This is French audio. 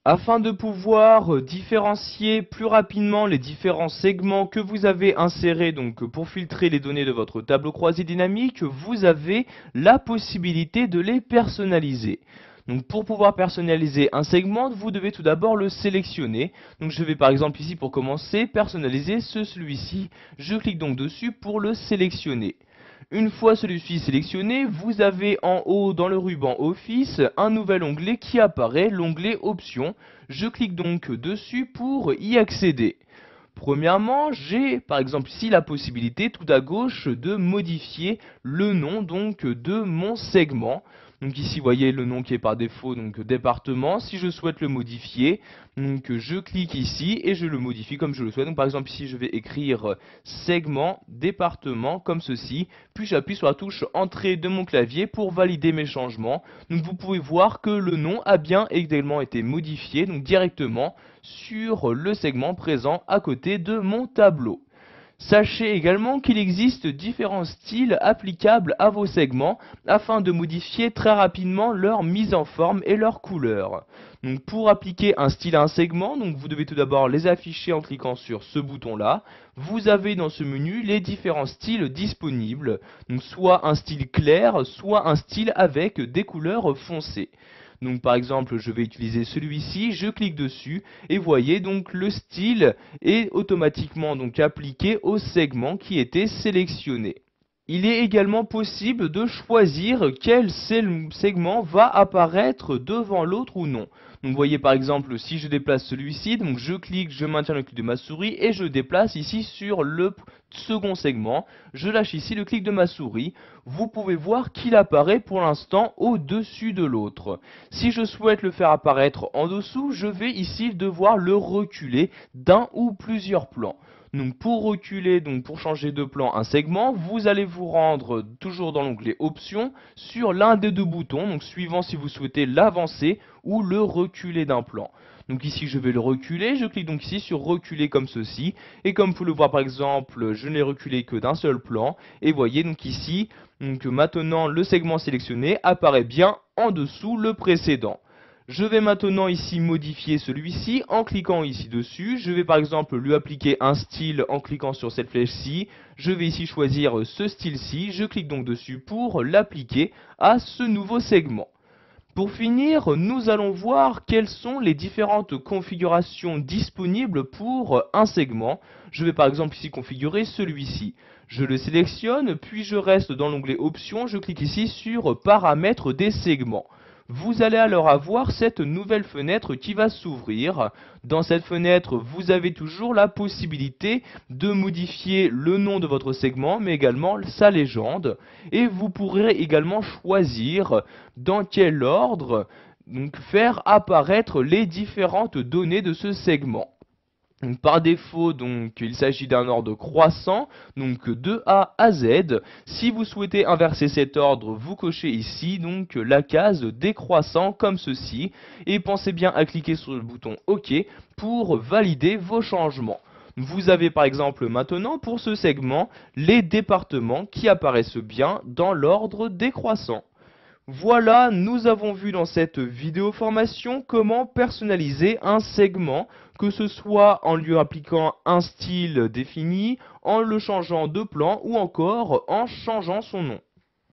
Afin de pouvoir différencier plus rapidement les différents segments que vous avez insérés, donc pour filtrer les données de votre tableau croisé dynamique, vous avez la possibilité de les personnaliser. Donc pour pouvoir personnaliser un segment, vous devez tout d'abord le sélectionner. Donc je vais par exemple ici pour commencer personnaliser celui-ci. Je clique donc dessus pour le sélectionner. Une fois celui-ci sélectionné, vous avez en haut dans le ruban Office un nouvel onglet qui apparaît, l'onglet Options. Je clique donc dessus pour y accéder. Premièrement, j'ai par exemple ici la possibilité tout à gauche de modifier le nom donc de mon segment. Donc ici, vous voyez le nom qui est par défaut, donc département. Si je souhaite le modifier, donc je clique ici et je le modifie comme je le souhaite. Donc par exemple ici, je vais écrire segment, département comme ceci. Puis j'appuie sur la touche entrée de mon clavier pour valider mes changements. Donc vous pouvez voir que le nom a bien également été modifié donc directement sur le segment présent à côté de mon tableau. Sachez également qu'il existe différents styles applicables à vos segments afin de modifier très rapidement leur mise en forme et leur couleur. Donc pour appliquer un style à un segment, donc vous devez tout d'abord les afficher en cliquant sur ce bouton-là. Vous avez dans ce menu les différents styles disponibles, donc soit un style clair, soit un style avec des couleurs foncées. Donc par exemple, je vais utiliser celui-ci, je clique dessus et voyez donc le style est automatiquement donc appliqué au segment qui était sélectionné. Il est également possible de choisir quel segment va apparaître devant l'autre ou non. Donc vous voyez par exemple si je déplace celui-ci, donc je clique, je maintiens le clic de ma souris et je déplace ici sur le second segment. Je lâche ici le clic de ma souris. Vous pouvez voir qu'il apparaît pour l'instant au-dessus de l'autre. Si je souhaite le faire apparaître en dessous, je vais ici devoir le reculer d'un ou plusieurs plans. Donc pour reculer, donc pour changer de plan un segment, vous allez vous rendre toujours dans l'onglet Options sur l'un des deux boutons, donc suivant si vous souhaitez l'avancer ou le reculer d'un plan. Donc ici je vais le reculer, je clique donc ici sur reculer comme ceci, et comme vous pouvez le voir par exemple, je ne l'ai reculé que d'un seul plan, et voyez donc ici, donc maintenant le segment sélectionné apparaît bien en dessous le précédent. Je vais maintenant ici modifier celui-ci en cliquant ici dessus. Je vais par exemple lui appliquer un style en cliquant sur cette flèche-ci. Je vais ici choisir ce style-ci. Je clique donc dessus pour l'appliquer à ce nouveau segment. Pour finir, nous allons voir quelles sont les différentes configurations disponibles pour un segment. Je vais par exemple ici configurer celui-ci. Je le sélectionne, puis je reste dans l'onglet Options. Je clique ici sur Paramètres des segments. Vous allez alors avoir cette nouvelle fenêtre qui va s'ouvrir. Dans cette fenêtre, vous avez toujours la possibilité de modifier le nom de votre segment, mais également sa légende. Et vous pourrez également choisir dans quel ordre donc, faire apparaître les différentes données de ce segment. Donc, par défaut, donc, il s'agit d'un ordre croissant, donc de A à Z. Si vous souhaitez inverser cet ordre, vous cochez ici donc la case décroissant comme ceci. Et pensez bien à cliquer sur le bouton OK pour valider vos changements. Vous avez par exemple maintenant pour ce segment les départements qui apparaissent bien dans l'ordre décroissant. Voilà, nous avons vu dans cette vidéo formation comment personnaliser un segment, que ce soit en lui appliquant un style défini, en le changeant de plan ou encore en changeant son nom.